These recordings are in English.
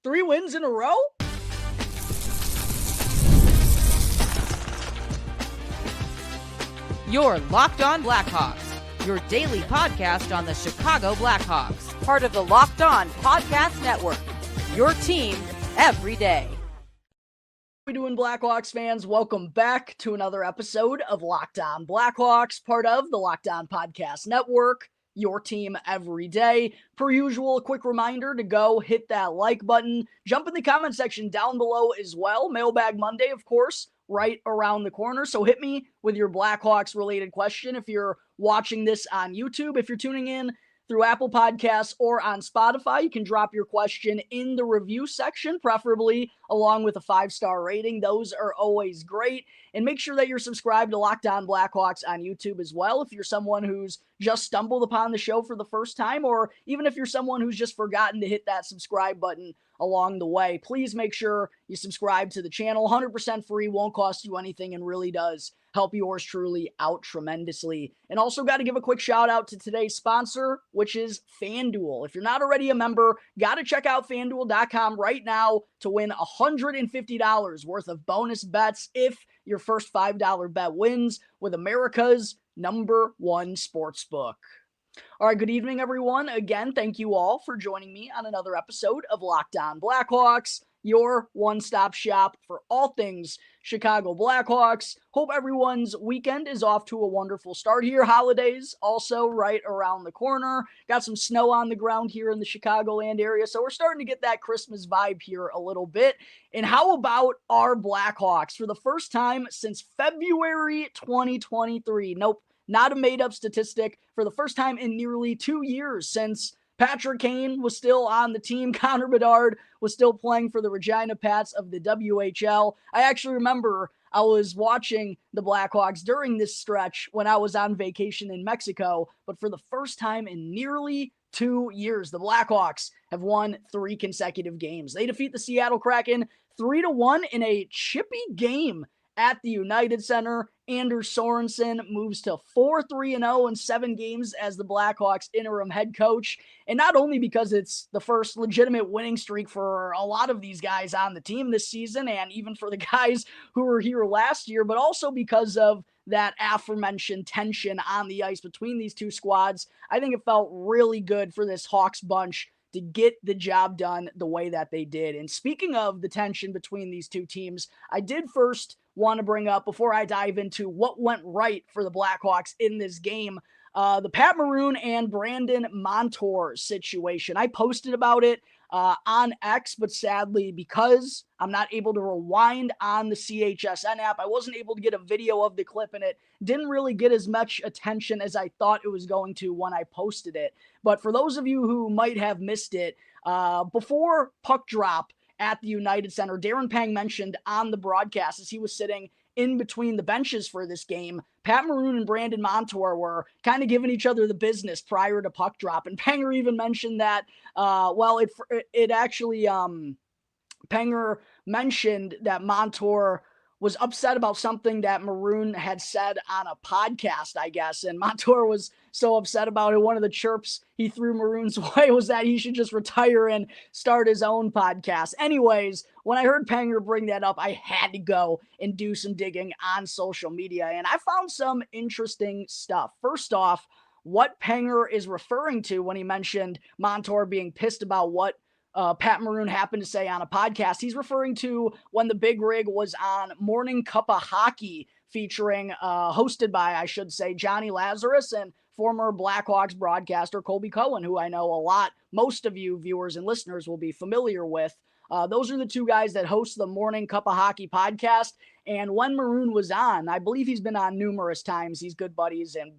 3 wins in a row? You're Locked On Blackhawks, your daily podcast on the Chicago Blackhawks, part of the Locked On Podcast Network, your team every day. How we doing, Blackhawks fans? Welcome back to another episode of Locked On Blackhawks, part of the Locked On Podcast Network, your team every day. Per usual, a quick reminder to go hit that like button. Jump in the comment section down below as well. Mailbag Monday, of course, right around the corner. So hit me with your Blackhawks related question if you're watching this on YouTube. If you're tuning in through Apple Podcasts or on Spotify, you can drop your question in the review section, preferably along with a 5-star rating. Those are always great. And make sure that you're subscribed to Locked On Blackhawks on YouTube as well if you're someone who's just stumbled upon the show for the first time, or even if you're someone who's just forgotten to hit that subscribe button along the way. Please make sure you subscribe to the channel. 100% free, won't cost you anything, and really does help yours truly out tremendously. And also got to give a quick shout out to today's sponsor, which is FanDuel. If you're not already a member, got to check out FanDuel.com right now to win $150 worth of bonus bets if your first $5 bet wins with America's #1 sportsbook. All right, good evening, everyone. Again, thank you all for joining me on another episode of Locked On Blackhawks, your one-stop shop for all things Chicago Blackhawks. Hope everyone's weekend is off to a wonderful start here. Holidays also right around the corner. Got some snow on the ground here in the Chicagoland area, so we're starting to get that Christmas vibe here a little bit. And how about our Blackhawks? For the first time since February 2023, nope, not a made-up statistic, for the first time in nearly 2 years since Patrick Kane was still on the team, Connor Bedard was still playing for the Regina Pats of the WHL. I actually remember I was watching the Blackhawks during this stretch when I was on vacation in Mexico, but for the first time in nearly 2 years, the Blackhawks have won 3 consecutive games. They defeat the Seattle Kraken 3-1 in a chippy game at the United Center. Anders Sorensen moves to 4-3-0 in 7 games as the Blackhawks interim head coach. And not only because it's the first legitimate winning streak for a lot of these guys on the team this season, and even for the guys who were here last year, but also because of that aforementioned tension on the ice between these two squads. I think it felt really good for this Hawks bunch to get the job done the way that they did. And speaking of the tension between these two teams, I did first want to bring up, before I dive into what went right for the Blackhawks in this game, the Pat Maroon and Brandon Montour situation. I posted about it on X, but sadly, because I'm not able to rewind on the CHSN app, I wasn't able to get a video of the clip, and it didn't really get as much attention as I thought it was going to when I posted it. But for those of you who might have missed it, before puck drop at the United Center, Darren Pang mentioned on the broadcast as he was sitting in between the benches for this game, Pat Maroon and Brandon Montour were kind of giving each other the business prior to puck drop. And Panger even mentioned that, Panger mentioned that Montour was upset about something that Maroon had said on a podcast, I guess. And Montour was so upset about it. One of the chirps he threw Maroon's way was that he should just retire and start his own podcast. Anyways, when I heard Panger bring that up, I had to go and do some digging on social media. And I found some interesting stuff. First off, what Panger is referring to when he mentioned Montour being pissed about what Pat Maroon happened to say on a podcast. He's referring to when the Big Rig was on Morning Cup of Hockey, featuring, hosted by, I should say, Johnny Lazarus and former Blackhawks broadcaster Colby Cohen, who I know a lot, most of you viewers and listeners will be familiar with. Those are the two guys that host the Morning Cup of Hockey podcast. And when Maroon was on, I believe he's been on numerous times. He's good buddies and,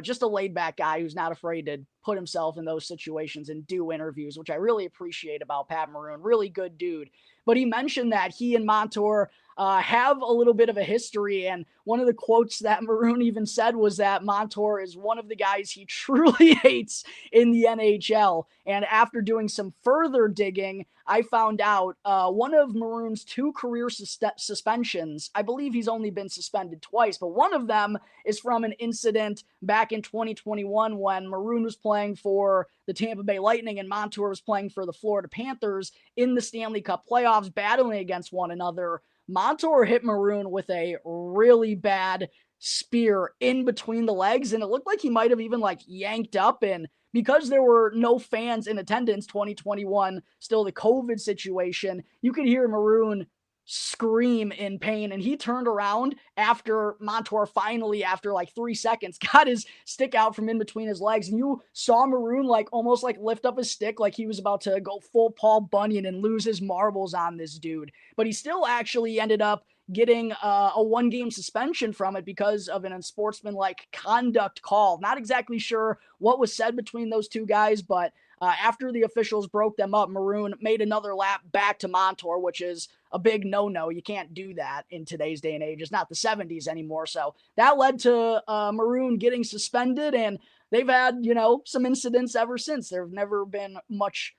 just a laid back guy who's not afraid to put himself in those situations and do interviews, which I really appreciate about Pat Maroon. Really good dude. But he mentioned that he and Montour have a little bit of a history. And one of the quotes that Maroon even said was that Montour is one of the guys he truly hates in the NHL. And after doing some further digging, I found out, one of Maroon's 2 career suspensions, I believe he's only been suspended twice, but one of them is from an incident back in 2021 when Maroon was playing for the Tampa Bay Lightning and Montour was playing for the Florida Panthers in the Stanley Cup playoffs, battling against one another. Montour hit Maroon with a really bad spear in between the legs, and it looked like he might have even yanked up, and because there were no fans in attendance, 2021, still the COVID situation, you could hear Maroon scream in pain, and he turned around after Montour finally, after 3 seconds, got his stick out from in between his legs, and you saw Maroon almost lift up his stick like he was about to go full Paul Bunyan and lose his marbles on this dude, but he still actually ended up getting a 1-game suspension from it because of an unsportsmanlike conduct call. Not exactly sure what was said between those two guys, but after the officials broke them up, Maroon made another lap back to Montour, which is a big no-no. You can't do that in today's day and age. It's not the 70s anymore. So that led to Maroon getting suspended, and they've had, some incidents ever since. There've never been much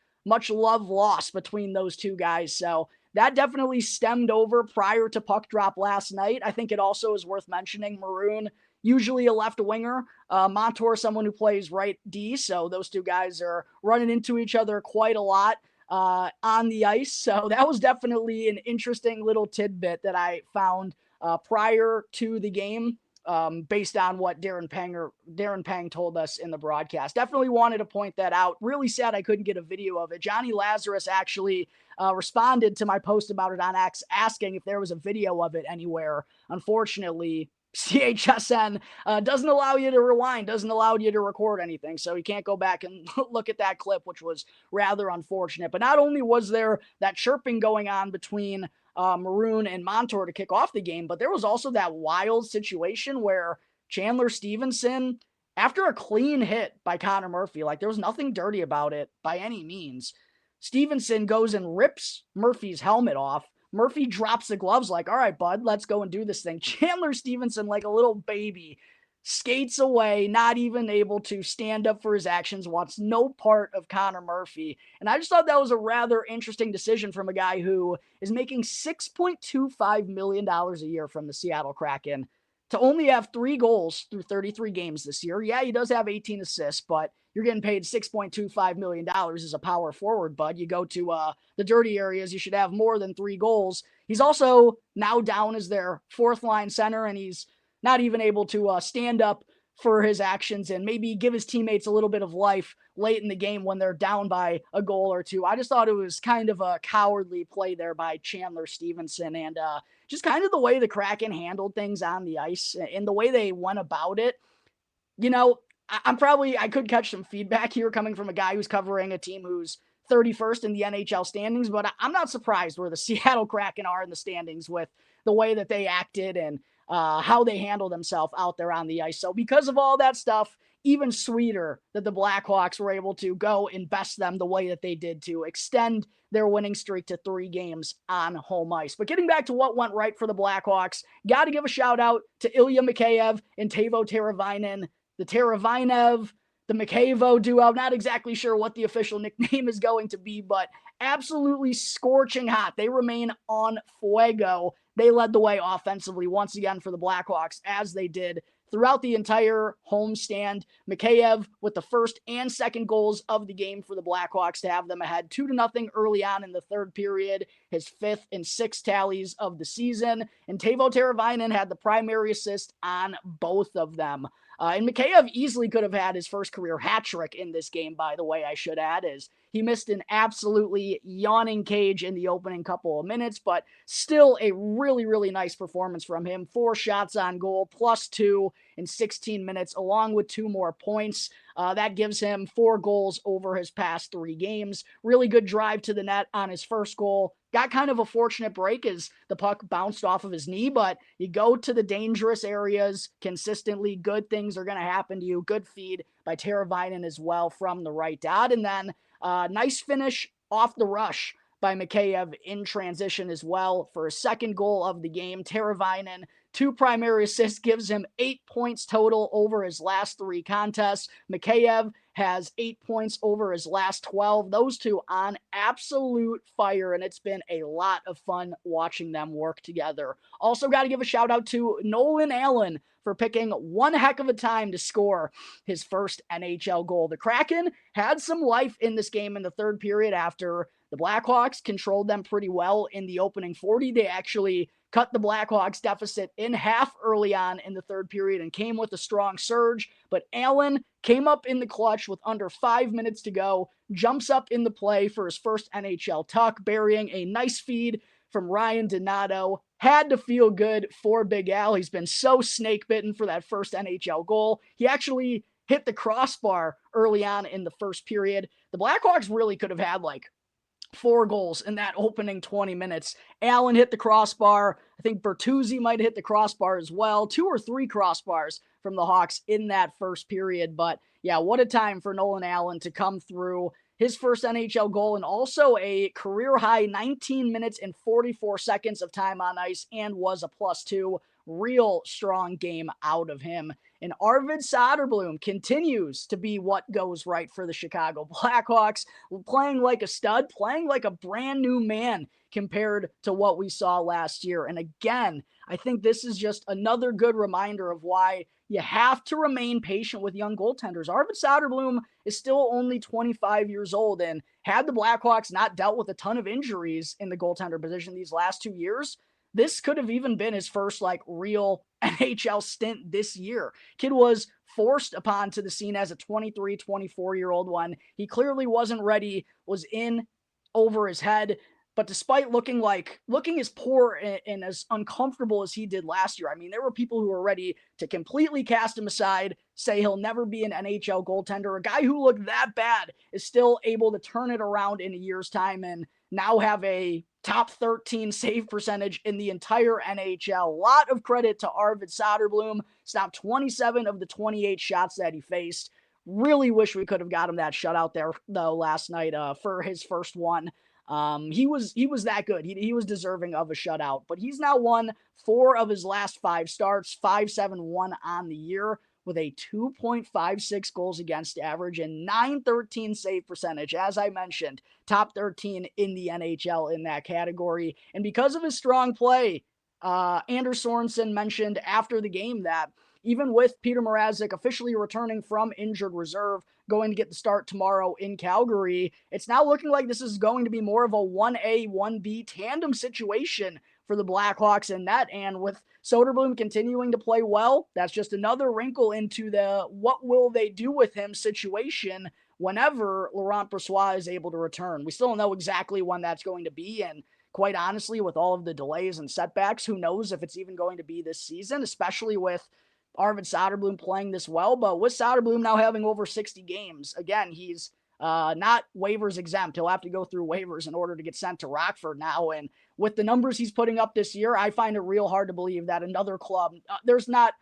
love lost between those two guys. So that definitely stemmed over prior to puck drop last night. I think it also is worth mentioning Maroon, usually a left winger. Montour, someone who plays right D. So those two guys are running into each other quite a lot on the ice. So that was definitely an interesting little tidbit that I found prior to the game. Based on what Darren Pang told us in the broadcast. Definitely wanted to point that out. Really sad I couldn't get a video of it. Johnny Lazarus actually responded to my post about it on X, asking if there was a video of it anywhere. Unfortunately, CHSN doesn't allow you to rewind, doesn't allow you to record anything, so you can't go back and look at that clip, which was rather unfortunate. But not only was there that chirping going on between Maroon and Montour to kick off the game, but there was also that wild situation where Chandler Stevenson, after a clean hit by Connor Murphy, there was nothing dirty about it by any means, Stevenson goes and rips Murphy's helmet off. Murphy drops the gloves all right, bud, let's go and do this thing. Chandler Stevenson, like a little baby, skates away, not even able to stand up for his actions, wants no part of Connor Murphy. And I just thought that was a rather interesting decision from a guy who is making $6.25 million a year from the Seattle Kraken to only have 3 goals through 33 games this year. Yeah, he does have 18 assists, but you're getting paid $6.25 million as a power forward, bud. You go to the dirty areas, you should have more than 3 goals. He's also now down as their 4th line center, and he's not even able to stand up for his actions and maybe give his teammates a little bit of life late in the game when they're down by a goal or two. I just thought it was kind of a cowardly play there by Chandler Stevenson, and just kind of the way the Kraken handled things on the ice and the way they went about it. I could catch some feedback here coming from a guy who's covering a team who's 31st in the NHL standings, but I'm not surprised where the Seattle Kraken are in the standings with the way that they acted and how they handle themselves out there on the ice. So because of all that stuff, even sweeter that the Blackhawks were able to go and best them the way that they did to extend their winning streak to 3 games on home ice. But getting back to what went right for the Blackhawks, got to give a shout out to Ilya Mikheyev and Teuvo Teravainen. The Teravainen, the Mikheyev duo, not exactly sure what the official nickname is going to be, but absolutely scorching hot. They remain on fuego. They led the way offensively once again for the Blackhawks, as they did throughout the entire homestand. Mikheyev with the first and second goals of the game for the Blackhawks to have them ahead 2-0 early on in the third period, his 5th and 6th tallies of the season. And Teuvo Teravainen had the primary assist on both of them. And Mikheyev easily could have had his first career hat trick in this game, by the way, I should add, as he missed an absolutely yawning cage in the opening couple of minutes, but still a really, really nice performance from him. 4 shots on goal, +2 in 16 minutes, along with 2 more points. That gives him 4 goals over his past 3 games. Really good drive to the net on his first goal. Got kind of a fortunate break as the puck bounced off of his knee, but you go to the dangerous areas consistently, good things are going to happen to you. Good feed by Teravainen as well from the right dot. And then nice finish off the rush by Mikheyev in transition as well for his second goal of the game. Teravainen, 2 primary assists, gives him 8 points total over his last 3 contests. Mikheyev has 8 points over his last 12. Those two on absolute fire, and it's been a lot of fun watching them work together. Also got to give a shout out to Nolan Allan for picking one heck of a time to score his first NHL goal. The Kraken had some life in this game in the third period after the Blackhawks controlled them pretty well in the opening 40. They actually cut the Blackhawks deficit in half early on in the third period and came with a strong surge. But Allan came up in the clutch with under 5 minutes to go, jumps up in the play for his first NHL tuck, burying a nice feed from Ryan Donato. Had to feel good for Big Al. He's been so snake bitten for that first NHL goal. He actually hit the crossbar early on in the first period. The Blackhawks really could have had like 4 goals in that opening 20 minutes. Allan hit the crossbar. I think Bertuzzi might have hit the crossbar as well. 2 or 3 crossbars from the Hawks in that first period. But yeah, what a time for Nolan Allan to come through. His first NHL goal and also a career-high 19 minutes and 44 seconds of time on ice and was a +2. Real strong game out of him. And Arvid Soderblom continues to be what goes right for the Chicago Blackhawks, playing like a stud, playing like a brand new man compared to what we saw last year. And again, I think this is just another good reminder of why you have to remain patient with young goaltenders. Arvid Soderblom is still only 25 years old, and had the Blackhawks not dealt with a ton of injuries in the goaltender position these last 2 years, this could have even been his first like real NHL stint this year. Kid was forced upon to the scene as a 23, 24-year-old one. He clearly wasn't ready, was in over his head. But despite looking as poor and as uncomfortable as he did last year, I mean, there were people who were ready to completely cast him aside, say he'll never be an NHL goaltender. A guy who looked that bad is still able to turn it around in a year's time and now have a top 13 save percentage in the entire NHL. A lot of credit to Arvid Soderblom. Stopped 27 of the 28 shots that he faced. Really wish we could have got him that shutout there, though, last night for his first one. He was that good. He was deserving of a shutout, but he's now won 4 of his last 5 starts, 5.71 on the year with a 2.56 goals against average and 913 save percentage. As I mentioned, top 13 in the NHL in that category. And because of his strong play, Anders Sorensen mentioned after the game that even with Peter Mrazek officially returning from injured reserve, going to get the start tomorrow in Calgary, it's now looking like this is going to be more of a 1A, 1B tandem situation for the Blackhawks in that. And with Soderblom continuing to play well, that's just another wrinkle into the what will they do with him situation whenever Laurent Brossoit is able to return. We still don't know exactly when that's going to be, and quite honestly, with all of the delays and setbacks, who knows if it's even going to be this season, especially with Arvid Soderblom playing this well. But with Soderblom now having over 60 games, again, he's not waivers exempt. He'll have to go through waivers in order to get sent to Rockford now. And with the numbers he's putting up this year, I find it real hard to believe that another club, there's not,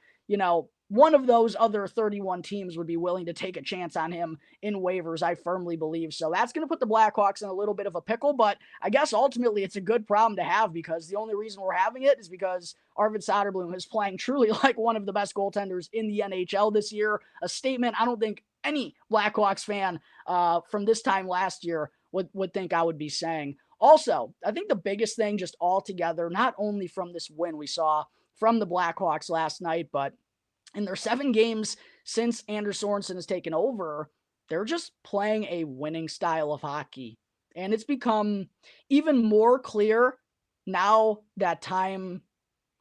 one of those other 31 teams would be willing to take a chance on him in waivers, I firmly believe. So that's going to put the Blackhawks in a little bit of a pickle, but I guess ultimately it's a good problem to have, because the only reason we're having it is because Arvid Soderblom is playing truly like one of the best goaltenders in the NHL this year. A statement I don't think any Blackhawks fan from this time last year would think I would be saying. Also, I think the biggest thing just altogether, not only from this win we saw from the Blackhawks last night, but in their 7 games since Anders Sorensen has taken over, they're just playing a winning style of hockey. And it's become even more clear now that time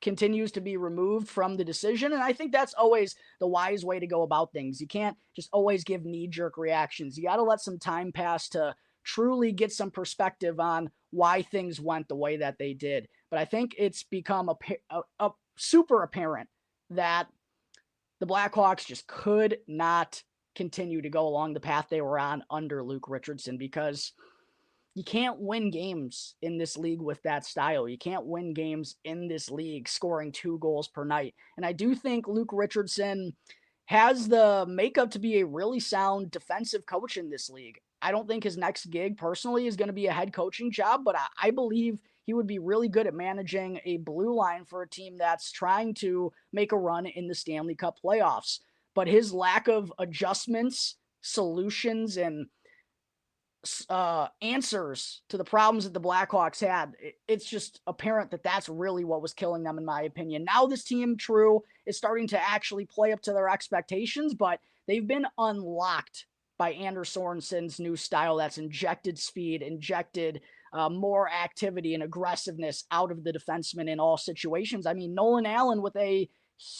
continues to be removed from the decision. And I think that's always the wise way to go about things. You can't just always give knee-jerk reactions. You got to let some time pass to truly get some perspective on why things went the way that they did. But I think it's become a super apparent that the Blackhawks just could not continue to go along the path they were on under Luke Richardson, because you can't win games in this league with that style. You can't win games in this league scoring 2 goals per night. And I do think Luke Richardson has the makeup to be a really sound defensive coach in this league. I don't think his next gig personally is going to be a head coaching job, but I believe he would be really good at managing a blue line for a team that's trying to make a run in the Stanley Cup playoffs. But his lack of adjustments solutions and answers to the problems that the Blackhawks had, it's just apparent that that's really what was killing them, in my opinion. Now this team, true, is starting to actually play up to their expectations, but they've been unlocked by Anders Sorensen's new style that's injected speed, injected more activity and aggressiveness out of the defenseman in all situations. I mean, Nolan Allan with a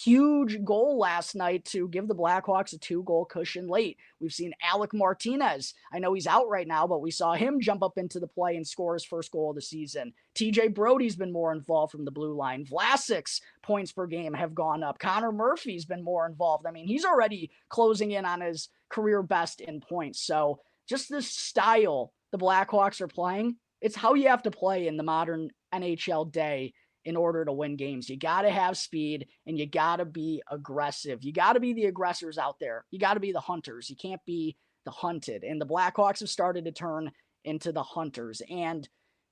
huge goal last night to give the Blackhawks a 2-goal cushion late. We've seen Alec Martinez. I know he's out right now, but we saw him jump up into the play and score his first goal of the season. TJ Brody's been more involved from the blue line. Vlasic's points per game have gone up. Connor Murphy's been more involved. I mean, he's already closing in on his career best in points. So just this style the Blackhawks are playing, it's how you have to play in the modern NHL day in order to win games. You got to have speed and you got to be aggressive. You got to be the aggressors out there. You got to be the hunters. You can't be the hunted. And the Blackhawks have started to turn into the hunters. And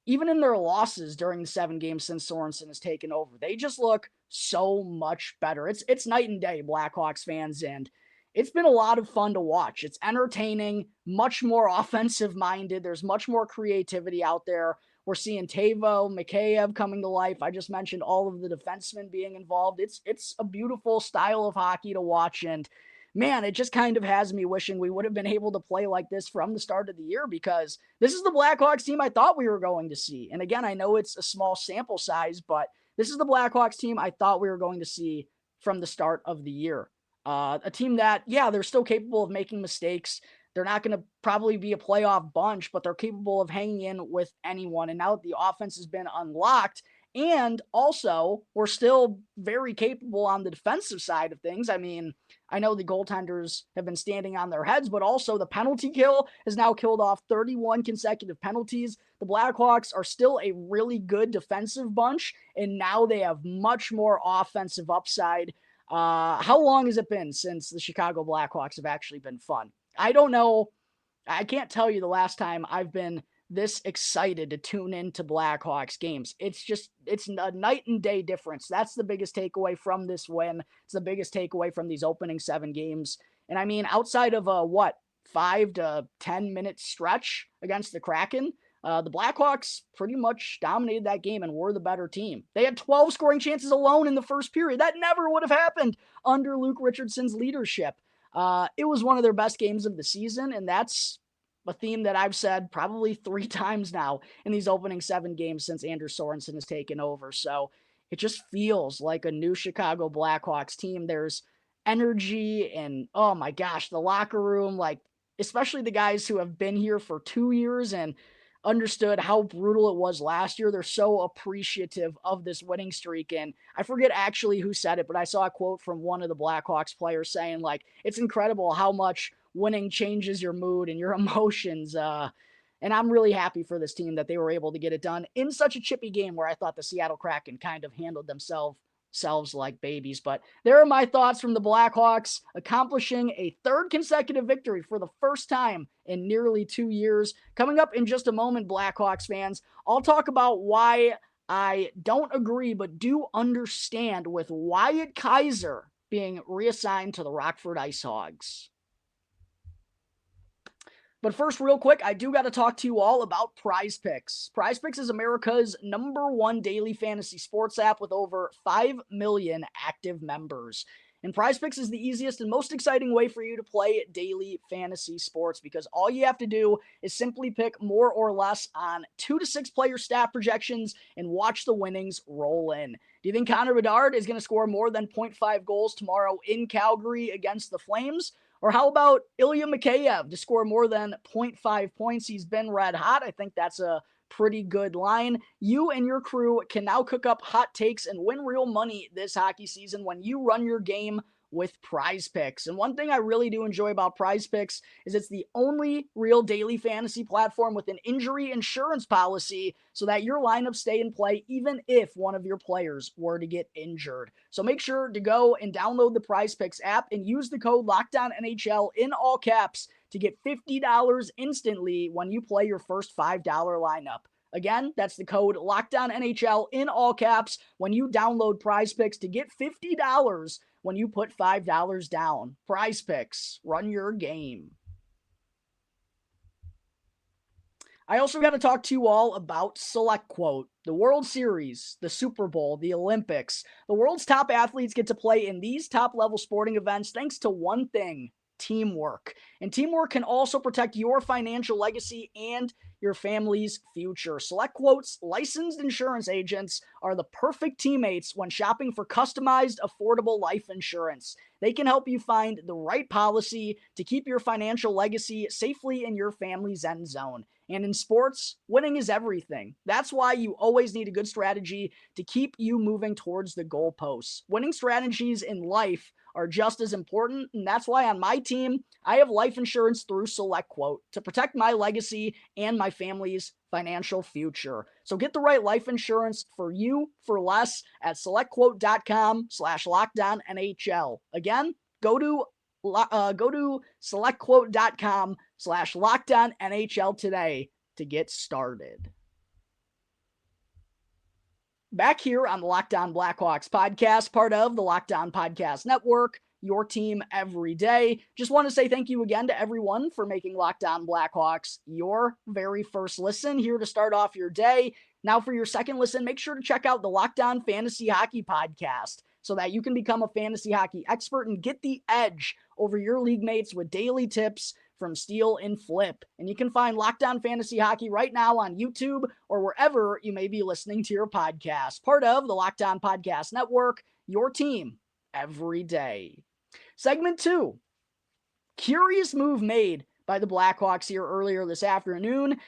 even in their losses during the 7 games since Sorensen has taken over, they just look so much better. It's night and day, Blackhawks fans, and it's been a lot of fun to watch. It's entertaining, much more offensive minded. There's much more creativity out there. We're seeing Teuvo, Mikheyev coming to life. I just mentioned all of the defensemen being involved. It's a beautiful style of hockey to watch. And man, it just kind of has me wishing we would have been able to play like this from the start of the year, because this is the Blackhawks team I thought we were going to see. And again, I know it's a small sample size, but this is the Blackhawks team I thought we were going to see from the start of the year. A team that, yeah, they're still capable of making mistakes. They're not going to probably be a playoff bunch, but they're capable of hanging in with anyone. And now that the offense has been unlocked, and also we're still very capable on the defensive side of things. I mean, I know the goaltenders have been standing on their heads, but also the penalty kill has now killed off 31 consecutive penalties. The Blackhawks are still a really good defensive bunch, and now they have much more offensive upside. How long has it been since the Chicago Blackhawks have actually been fun? I don't know. I can't tell you the last time I've been this excited to tune into Blackhawks games. It's a night and day difference. That's the biggest takeaway from this win. It's the biggest takeaway from these opening 7 games. And I mean, outside of a 5 to 10 minute stretch against the Kraken, the Blackhawks pretty much dominated that game and were the better team. They had 12 scoring chances alone in the first period. That never would have happened under Luke Richardson's leadership. It was one of their best games of the season, and that's a theme that I've said probably 3 times now in these opening 7 games since Anders Sorensen has taken over. So it just feels like a new Chicago Blackhawks team. There's energy and, oh my gosh, the locker room, like especially the guys who have been here for 2 years and understood how brutal it was last year. They're so appreciative of this winning streak. And I forget actually who said it, but I saw a quote from one of the Blackhawks players saying, like, it's incredible how much winning changes your mood and your emotions. And I'm really happy for this team that they were able to get it done in such a chippy game where I thought the Seattle Kraken kind of handled themselves like babies. But there are my thoughts from the Blackhawks accomplishing a 3rd consecutive victory for the first time in nearly 2 years. Coming up in just a moment, Blackhawks fans, I'll talk about why I don't agree but do understand with Wyatt Kaiser being reassigned to the Rockford Ice Hogs. But first, real quick, I do got to talk to you all about Prize Picks. Prize Picks is America's #1 daily fantasy sports app with over 5 million active members. And Prize Picks is the easiest and most exciting way for you to play daily fantasy sports, because all you have to do is simply pick more or less on 2 to 6 player stat projections and watch the winnings roll in. Do you think Connor Bedard is going to score more than 0.5 goals tomorrow in Calgary against the Flames? Or how about Ilya Mikheyev to score more than 0.5 points? He's been red hot. I think that's a pretty good line. You and your crew can now cook up hot takes and win real money this hockey season when you run your game with Prize Picks. And one thing I really do enjoy about Prize Picks is it's the only real daily fantasy platform with an injury insurance policy so that your lineups stay in play even if one of your players were to get injured. So make sure to go and download the Prize Picks app and use the code LOCKEDONNHL in all caps to get $50 instantly when you play your first $5 lineup. Again, that's the code LOCKEDONNHL in all caps when you download Prize Picks to get $50 when you put $5 down. Prize Picks, run your game. I also got to talk to you all about Select Quote, the World Series, the Super Bowl, the Olympics. The world's top athletes get to play in these top-level sporting events thanks to one thing: teamwork. And teamwork can also protect your financial legacy and your family's future. Select Quote's licensed insurance agents are the perfect teammates when shopping for customized, affordable life insurance. They can help you find the right policy to keep your financial legacy safely in your family's end zone. And in sports, winning is everything. That's why you always need a good strategy to keep you moving towards the goalposts. Winning strategies in life are just as important, and that's why on my team, I have life insurance through Select Quote to protect my legacy and my family's financial future. So get the right life insurance for you for less at selectquote.com/LockedOnNHL. Again, go to selectquote.com/LockedOnNHL today to get started. Back here on the Locked On Blackhawks podcast, part of the Locked On Podcast Network, your team every day. Just want to say thank you again to everyone for making Locked On Blackhawks your very first listen here to start off your day. Now for your second listen, make sure to check out the Locked On Fantasy Hockey podcast so that you can become a fantasy hockey expert and get the edge over your league mates with daily tips from Steal and Flip. And you can find Locked On Fantasy Hockey right now on YouTube or wherever you may be listening to your podcast. Part of the Locked On Podcast Network, your team every day. Segment 2. Curious move made by the Blackhawks here earlier this afternoon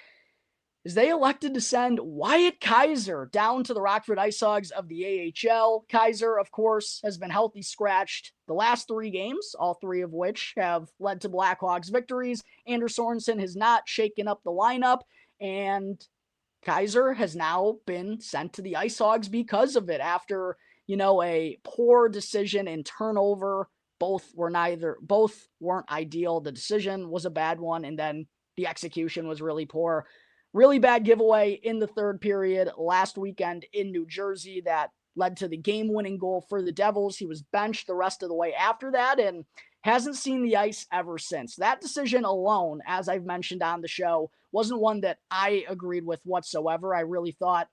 is they elected to send Wyatt Kaiser down to the Rockford Ice Hogs of the AHL. Kaiser, of course, has been healthy scratched the last 3 games, all 3 of which have led to Blackhawks victories. Anders Sorensen has not shaken up the lineup, and Kaiser has now been sent to the Ice Hogs because of it after, a poor decision and turnover. Both weren't ideal. The decision was a bad one, and then the execution was really poor. Really bad giveaway in the third period last weekend in New Jersey that led to the game-winning goal for the Devils. He was benched the rest of the way after that and hasn't seen the ice ever since. That decision alone, as I've mentioned on the show, wasn't one that I agreed with whatsoever. I really thought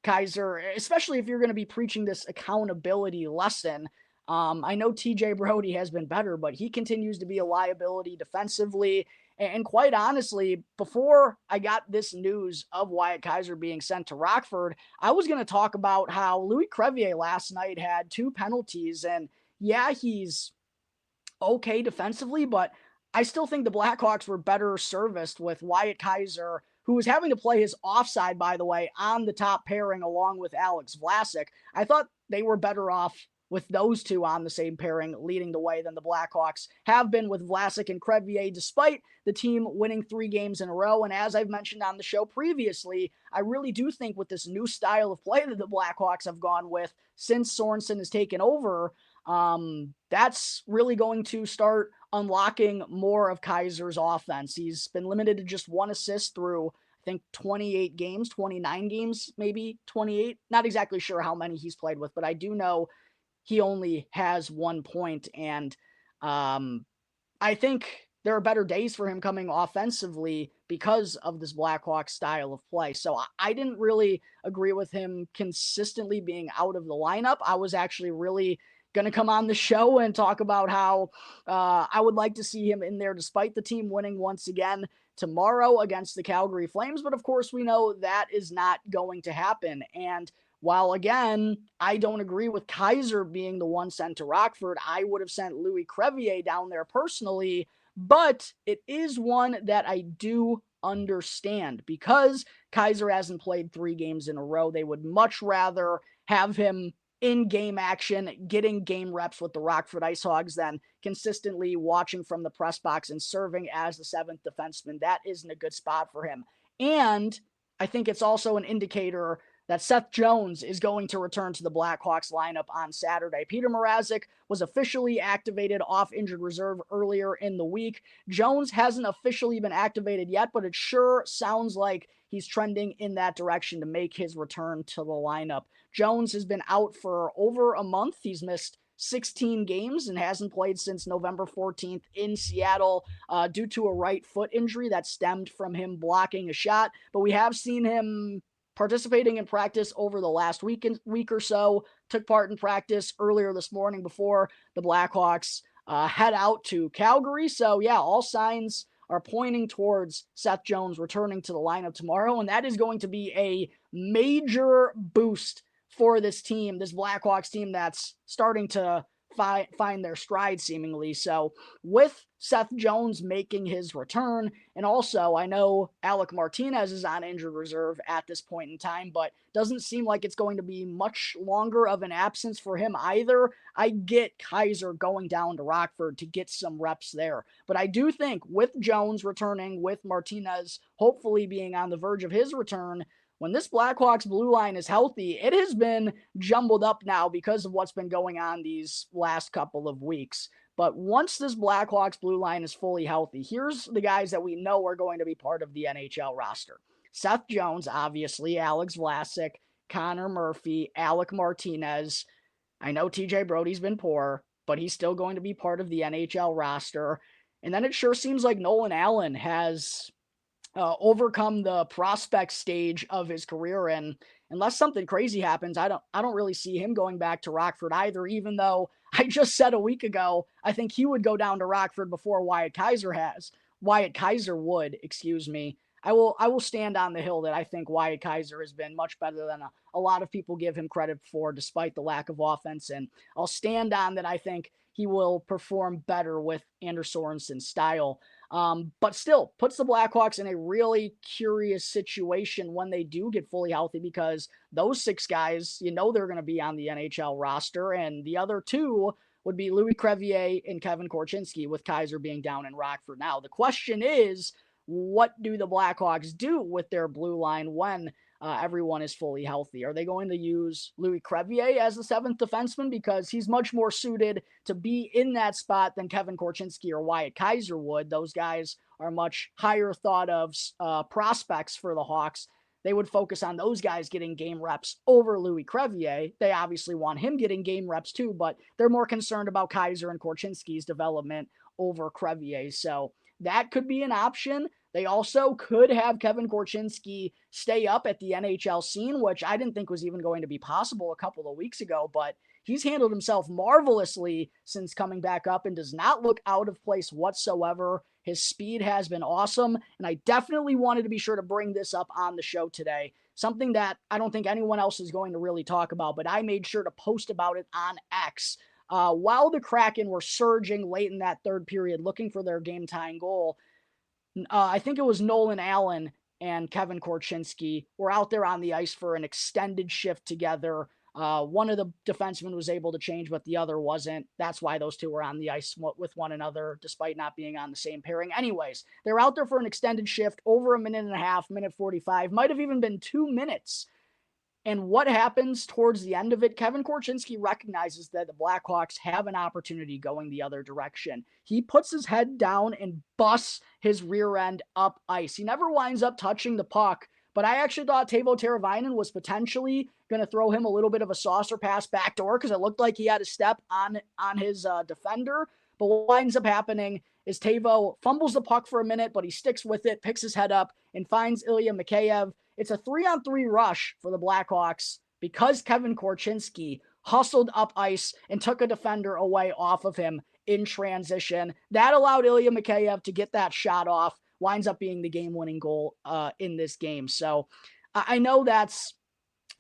Kaiser, especially if you're going to be preaching this accountability lesson, I know TJ Brody has been better, but he continues to be a liability defensively. And quite honestly, before I got this news of Wyatt Kaiser being sent to Rockford, I was going to talk about how Louis Crevier last night had 2 penalties. And yeah, he's okay defensively, but I still think the Blackhawks were better serviced with Wyatt Kaiser, who was having to play his offside, by the way, on the top pairing along with Alex Vlasic. I thought they were better off with those 2 on the same pairing leading the way than the Blackhawks have been with Vlasic and Crevier, despite the team winning 3 games in a row. And as I've mentioned on the show previously, I really do think with this new style of play that the Blackhawks have gone with since Sorensen has taken over, that's really going to start unlocking more of Kaiser's offense. He's been limited to just 1 assist through, I think, 28 games, 29 games, maybe 28. Not exactly sure how many he's played with, but I do know he only has 1 point, and I think there are better days for him coming offensively because of this Blackhawks style of play. So I didn't really agree with him consistently being out of the lineup. I was actually really going to come on the show and talk about how I would like to see him in there despite the team winning once again tomorrow against the Calgary Flames. But of course, we know that is not going to happen. And while, again, I don't agree with Kaiser being the one sent to Rockford, I would have sent Louis Crevier down there personally, but it is one that I do understand because Kaiser hasn't played 3 games in a row. They would much rather have him in game action, getting game reps with the Rockford Ice Hogs than consistently watching from the press box and serving as the 7th defenseman. That isn't a good spot for him. And I think it's also an indicator that Seth Jones is going to return to the Blackhawks lineup on Saturday. Peter Mrazek was officially activated off injured reserve earlier in the week. Jones hasn't officially been activated yet, but it sure sounds like he's trending in that direction to make his return to the lineup. Jones has been out for over a month. He's missed 16 games and hasn't played since November 14th in Seattle due to a right foot injury that stemmed from him blocking a shot. But we have seen him participating in practice over the last week or so, took part in practice earlier this morning before the Blackhawks head out to Calgary. So yeah, all signs are pointing towards Seth Jones returning to the lineup tomorrow, and that is going to be a major boost for this team, this Blackhawks team that's starting to find their stride seemingly. So with Seth Jones making his return, and also I know Alec Martinez is on injured reserve at this point in time, but doesn't seem like it's going to be much longer of an absence for him either. I get Kaiser going down to Rockford to get some reps there, but I do think with Jones returning, with Martinez hopefully being on the verge of his return, when this Blackhawks blue line is healthy, it has been jumbled up now because of what's been going on these last couple of weeks. But once this Blackhawks blue line is fully healthy, here's the guys that we know are going to be part of the NHL roster. Seth Jones, obviously, Alex Vlasic, Connor Murphy, Alec Martinez. I know TJ Brody's been poor, but he's still going to be part of the NHL roster. And then it sure seems like Nolan Allan has overcome the prospect stage of his career, and unless something crazy happens, I don't really see him going back to Rockford either, even though I just said a week ago I think he would go down to Rockford before Wyatt Kaiser would, excuse me. I will stand on the hill that I think Wyatt Kaiser has been much better than a lot of people give him credit for, despite the lack of offense, and I'll stand on that. I think he will perform better with Anders Sorensen's style. But still puts the Blackhawks in a really curious situation when they do get fully healthy, because those 6 guys, they're going to be on the NHL roster, and the other 2 would be Louis Crevier and Kevin Korchinski, with Kaiser being down in Rockford. Now, the question is, what do the Blackhawks do with their blue line when everyone is fully healthy? Are they going to use Louis Crevier as the 7th defenseman, because he's much more suited to be in that spot than Kevin Korchinski or Wyatt Kaiser would? Those guys are much higher thought of prospects for the Hawks. They would focus on those guys getting game reps over Louis Crevier. They obviously want him getting game reps too, but they're more concerned about Kaiser and Korchinski's development over Crevier. So that could be an option. They also could have Kevin Korchinski stay up at the NHL scene, which I didn't think was even going to be possible a couple of weeks ago, but he's handled himself marvelously since coming back up and does not look out of place whatsoever. His speed has been awesome, and I definitely wanted to be sure to bring this up on the show today. Something that I don't think anyone else is going to really talk about, but I made sure to post about it on X. While the Kraken were surging late in that third period looking for their game-tying goal, I think it was Nolan Allan and Kevin Korchinski were out there on the ice for an extended shift together. One of the defensemen was able to change, but the other wasn't. That's why those two were on the ice with one another, despite not being on the same pairing. Anyways, they were out there for an extended shift over a minute and a half, minute 45, might have even been 2 minutes. And what happens towards the end of it? Kevin Korchinski recognizes that the Blackhawks have an opportunity going the other direction. He puts his head down and busts his rear end up ice. He never winds up touching the puck, but I actually thought Teuvo Teravainen was potentially going to throw him a little bit of a saucer pass backdoor, because it looked like he had a step on his defender. But what winds up happening is Teuvo fumbles the puck for a minute, but he sticks with it, picks his head up, and finds Ilya Mikheyev. It's a 3-on-3 rush for the Blackhawks because Kevin Korchinski hustled up ice and took a defender away off of him in transition. That allowed Ilya Mikheyev to get that shot off, winds up being the game-winning goal in this game. So I know that's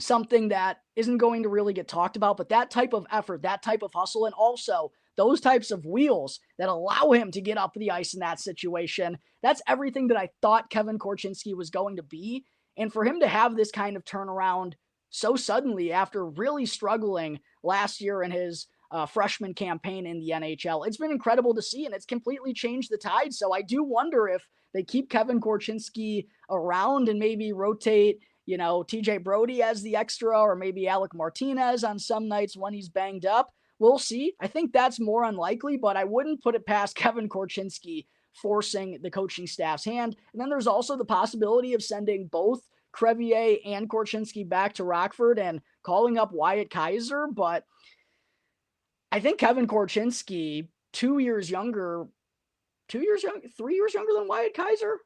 something that isn't going to really get talked about, but that type of effort, that type of hustle, and also those types of wheels that allow him to get up the ice in that situation, that's everything that I thought Kevin Korchinski was going to be. And for him to have this kind of turnaround so suddenly after really struggling last year in his freshman campaign in the NHL, it's been incredible to see, and it's completely changed the tide. So I do wonder if they keep Kevin Korchinski around and maybe rotate, TJ Brody as the extra, or maybe Alec Martinez on some nights when he's banged up. We'll see. I think that's more unlikely, but I wouldn't put it past Kevin Korchinski forcing the coaching staff's hand. And then there's also the possibility of sending both Crevier and Korchinski back to Rockford and calling up Wyatt Kaiser. But I think Kevin Korchinski, 3 years younger than Wyatt Kaiser?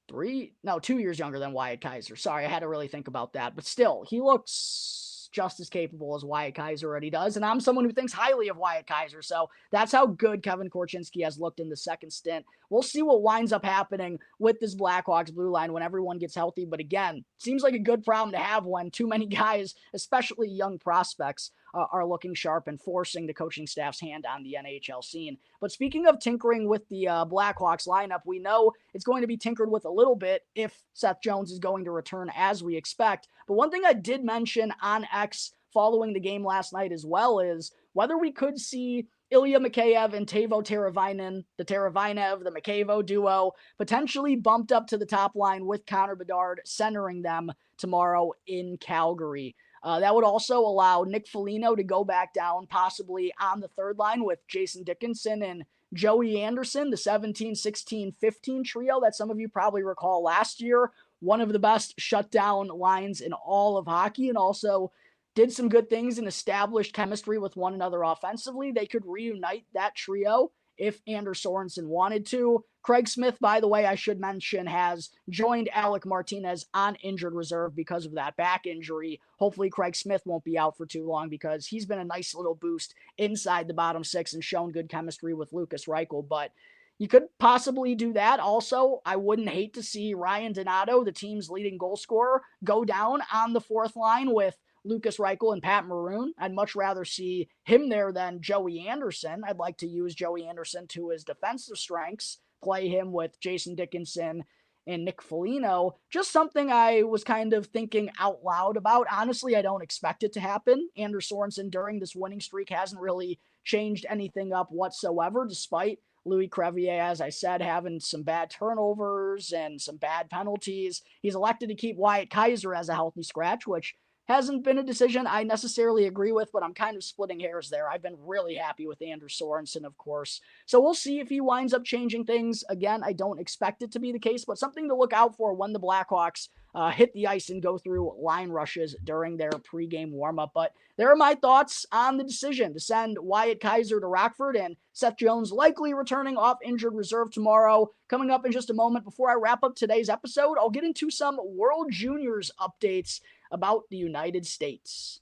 2 years younger than Wyatt Kaiser. Sorry, I had to really think about that. But still, he looks just as capable as Wyatt Kaiser already does. And I'm someone who thinks highly of Wyatt Kaiser. So that's how good Kevin Korchinski has looked in the second stint. We'll see what winds up happening with this Blackhawks blue line when everyone gets healthy. But again, seems like a good problem to have when too many guys, especially young prospects, are looking sharp and forcing the coaching staff's hand on the NHL scene. But speaking of tinkering with the Blackhawks lineup, we know it's going to be tinkered with a little bit if Seth Jones is going to return as we expect. But one thing I did mention on X following the game last night as well is whether we could see Ilya Mikheyev and Teuvo Teravainen, the Mikheyev duo, potentially bumped up to the top line with Connor Bedard centering them tomorrow in Calgary. That would also allow Nick Foligno to go back down, possibly on the third line with Jason Dickinson and Joey Anderson, the 17, 16, 15 trio that some of you probably recall last year. One of the best shutdown lines in all of hockey, and also did some good things and established chemistry with one another offensively. They could reunite that trio if Anders Sorensen wanted to. Craig Smith, by the way, I should mention, has joined Alec Martinez on injured reserve because of that back injury. Hopefully Craig Smith won't be out for too long because he's been a nice little boost inside the bottom six and shown good chemistry with Lukas Reichel. But you could possibly do that. Also, I wouldn't hate to see Ryan Donato, the team's leading goal scorer, go down on the fourth line with Lukas Reichel and Pat Maroon. I'd much rather see him there than Joey Anderson. I'd like to use Joey Anderson to his defensive strengths, play him with Jason Dickinson and Nick Foligno. Just something I was kind of thinking out loud about. Honestly, I don't expect it to happen. Anders Sorensen during this winning streak hasn't really changed anything up whatsoever, despite Louis Crevier, as I said, having some bad turnovers and some bad penalties. He's elected to keep Wyatt Kaiser as a healthy scratch, which hasn't been a decision I necessarily agree with, but I'm kind of splitting hairs there. I've been really happy with Anders Sorensen, of course. So we'll see if he winds up changing things. Again, I don't expect it to be the case, but something to look out for when the Blackhawks hit the ice and go through line rushes during their pregame warm-up. But there are my thoughts on the decision to send Wyatt Kaiser to Rockford and Seth Jones likely returning off injured reserve tomorrow. Coming up in just a moment, before I wrap up today's episode, I'll get into some World Juniors updates about the United States.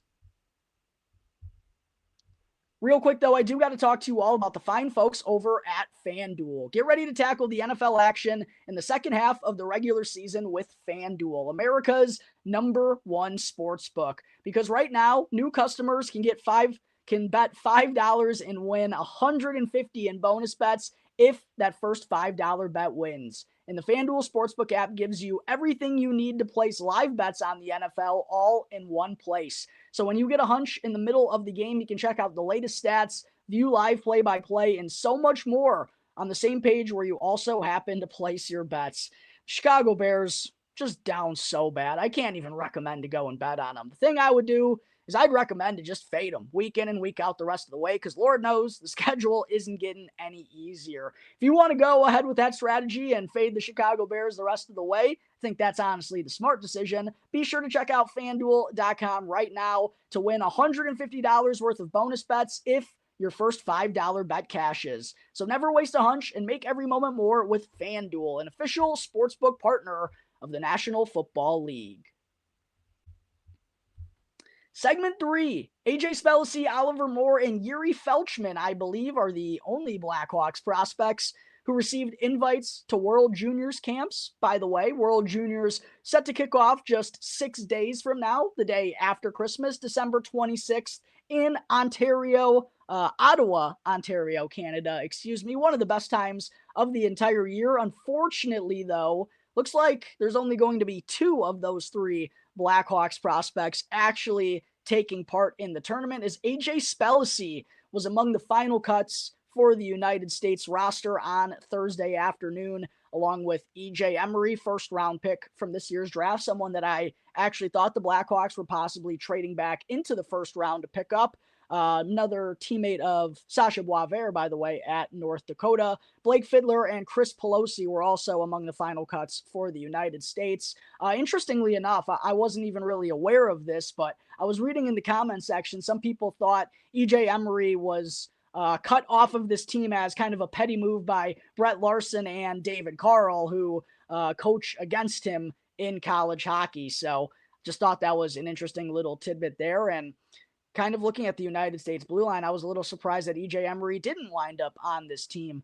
Real quick, though, I do got to talk to you all about the fine folks over at FanDuel. Get ready to tackle the NFL action in the second half of the regular season with FanDuel, America's #1 sports book. Because right now, new customers can bet $5 and win $150 in bonus bets if that first $5 bet wins. And the FanDuel Sportsbook app gives you everything you need to place live bets on the NFL all in one place. So when you get a hunch in the middle of the game, you can check out the latest stats, view live play-by-play, and so much more on the same page where you also happen to place your bets. Chicago Bears just down so bad. I can't even recommend to go and bet on them. The thing I would do is I'd recommend to just fade them week in and week out the rest of the way because Lord knows the schedule isn't getting any easier. If you want to go ahead with that strategy and fade the Chicago Bears the rest of the way, I think that's honestly the smart decision. Be sure to check out FanDuel.com right now to win $150 worth of bonus bets if your first $5 bet cashes. So never waste a hunch and make every moment more with FanDuel, an official sportsbook partner of the National Football League. Segment 3, AJ Spellacy, Oliver Moore, and Yuri Felchman, I believe, are the only Blackhawks prospects who received invites to World Juniors camps. By the way, World Juniors set to kick off just 6 days from now, the day after Christmas, December 26th, in Ottawa, Ontario, Canada. One of the best times of the entire year. Unfortunately, though, looks like there's only going to be 2 of those 3 Blackhawks prospects actually taking part in the tournament, as AJ Spellacy was among the final cuts for the United States roster on Thursday afternoon, along with EJ Emery, first-round pick from this year's draft, someone that I actually thought the Blackhawks were possibly trading back into the first round to pick up. another teammate of Sasha Boisvert, by the way, at North Dakota. Blake Fiddler and Chris Pelosi were also among the final cuts for the United States. Interestingly enough, I wasn't even really aware of this, but I was reading in the comment section, some people thought EJ Emery was cut off of this team as kind of a petty move by Brett Larson and David Carl, who coach against him in college hockey. So just thought that was an interesting little tidbit there. And kind of looking at the United States blue line, I was a little surprised that EJ Emery didn't wind up on this team.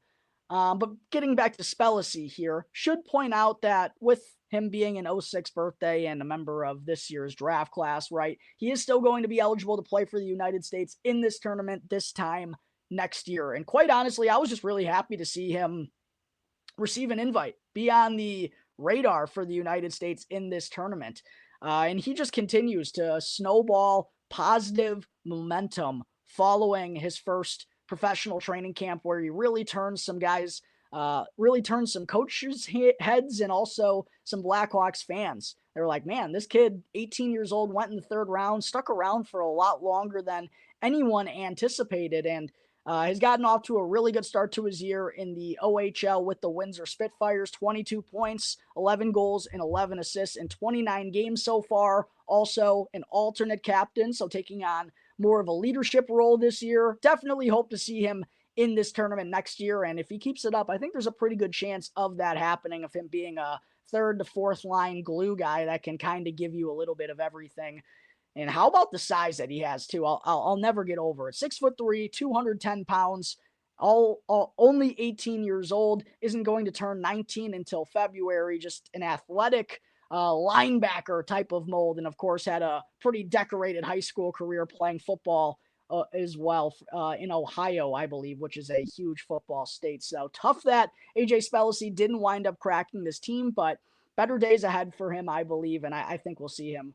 But getting back to Spellacy here, should point out that with him being an 06 birthday and a member of this year's draft class, right, he is still going to be eligible to play for the United States in this tournament this time next year. And quite honestly, I was just really happy to see him receive an invite, be on the radar for the United States in this tournament. And he just continues to snowball positive momentum following his first professional training camp, where he really turns some guys, really turns some coaches' heads and also some Blackhawks fans. They're like, man, this kid, 18 years old, went in the third round, stuck around for a lot longer than anyone anticipated, and has gotten off to a really good start to his year in the OHL with the Windsor Spitfires. 22 points, 11 goals, and 11 assists in 29 games so far. Also an alternate captain, so taking on more of a leadership role this year. Definitely hope to see him in this tournament next year, and if he keeps it up, I think there's a pretty good chance of that happening, of him being a third to fourth line glue guy that can kind of give you a little bit of everything. And how about the size that he has too? I'll never get over it. 6'3", 210 pounds, only 18 years old, isn't going to turn 19 until February. Just an athletic linebacker type of mold, and of course had a pretty decorated high school career playing football as well in Ohio, I believe, which is a huge football state. So tough that AJ Spellacy didn't wind up cracking this team, but better days ahead for him, I believe, and I think we'll see him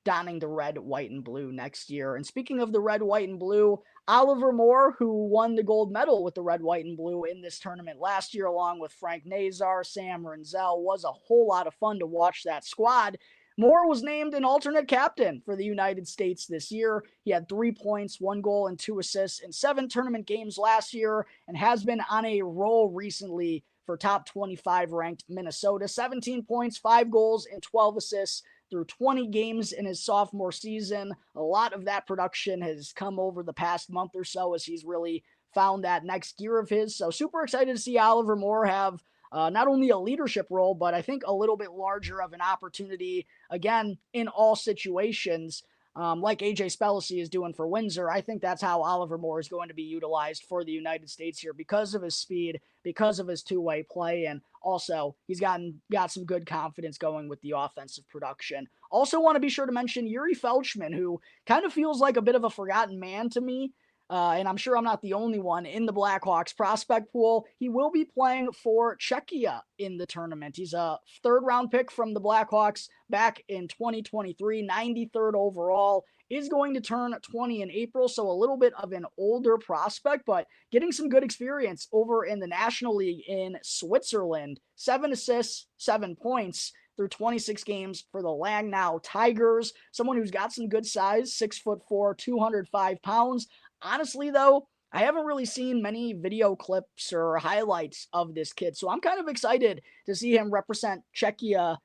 donning the red, white, and blue next year. And speaking of the red, white, and blue, Oliver Moore, who won the gold medal with the red, white, and blue in this tournament last year, along with Frank Nazar, Sam Renzel, was a whole lot of fun to watch that squad. Moore was named an alternate captain for the United States this year. He had 3 points, 1 goal, and 2 assists in 7 tournament games last year, and has been on a roll recently for top 25 ranked Minnesota. 17 points, 5 goals, and 12 assists through 20 games in his sophomore season. A lot of that production has come over the past month or so as he's really found that next gear of his. So super excited to see Oliver Moore have not only a leadership role, but I think a little bit larger of an opportunity, again, in all situations, like AJ Spellacy is doing for Windsor. I think that's how Oliver Moore is going to be utilized for the United States here, because of his speed, because of his two-way play, and also he's got some good confidence going with the offensive production. Also want to be sure to mention Yuri Felchman, who kind of feels like a bit of a forgotten man to me. And I'm sure I'm not the only one in the Blackhawks prospect pool. He will be playing for Czechia in the tournament. He's a third-round pick from the Blackhawks back in 2023, 93rd overall. Is going to turn 20 in April, so a little bit of an older prospect, but getting some good experience over in the National League in Switzerland. 7 assists, 7 points through 26 games for the Langnau Tigers. Someone who's got some good size, 6'4", 205 pounds. Honestly, though, I haven't really seen many video clips or highlights of this kid, so I'm kind of excited to see him represent Czechia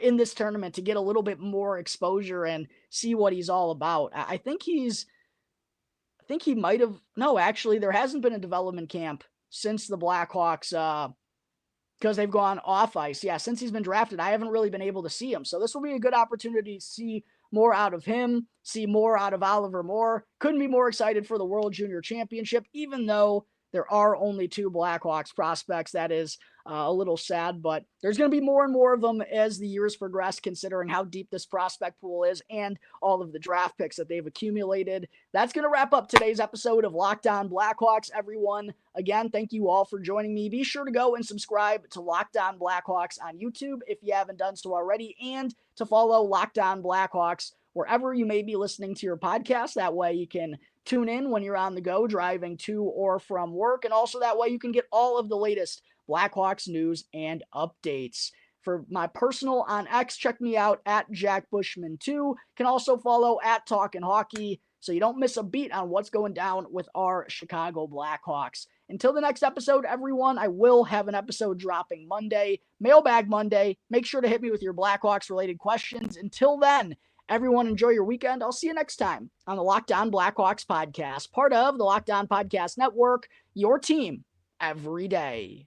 in this tournament, to get a little bit more exposure and see what he's all about. I think he might have, no, actually, there hasn't been a development camp since the Blackhawks, because they've gone off ice. Yeah, since he's been drafted, I haven't really been able to see him. So this will be a good opportunity to see more out of him, see more out of Oliver Moore. Couldn't be more excited for the World Junior Championship, even though there are only 2 Blackhawks prospects. That is a little sad, but there's going to be more and more of them as the years progress, considering how deep this prospect pool is and all of the draft picks that they've accumulated. That's going to wrap up today's episode of Locked On Blackhawks, everyone. Again, thank you all for joining me. Be sure to go and subscribe to Locked On Blackhawks on YouTube if you haven't done so already, and to follow Locked On Blackhawks wherever you may be listening to your podcast. That way you can tune in when you're on the go, driving to or from work, and also that way you can get all of the latest Blackhawks news and updates. For my personal on X, check me out at Jack Bushman 2. Can also follow at Talkin' Hockey. so you don't miss a beat on what's going down with our Chicago Blackhawks. Until the next episode, everyone, I will have an episode dropping Monday, Mailbag Monday. Make sure to hit me with your Blackhawks-related questions. Until then, everyone, enjoy your weekend. I'll see you next time on the Locked On Blackhawks podcast, part of the Locked On Podcast Network, your team every day.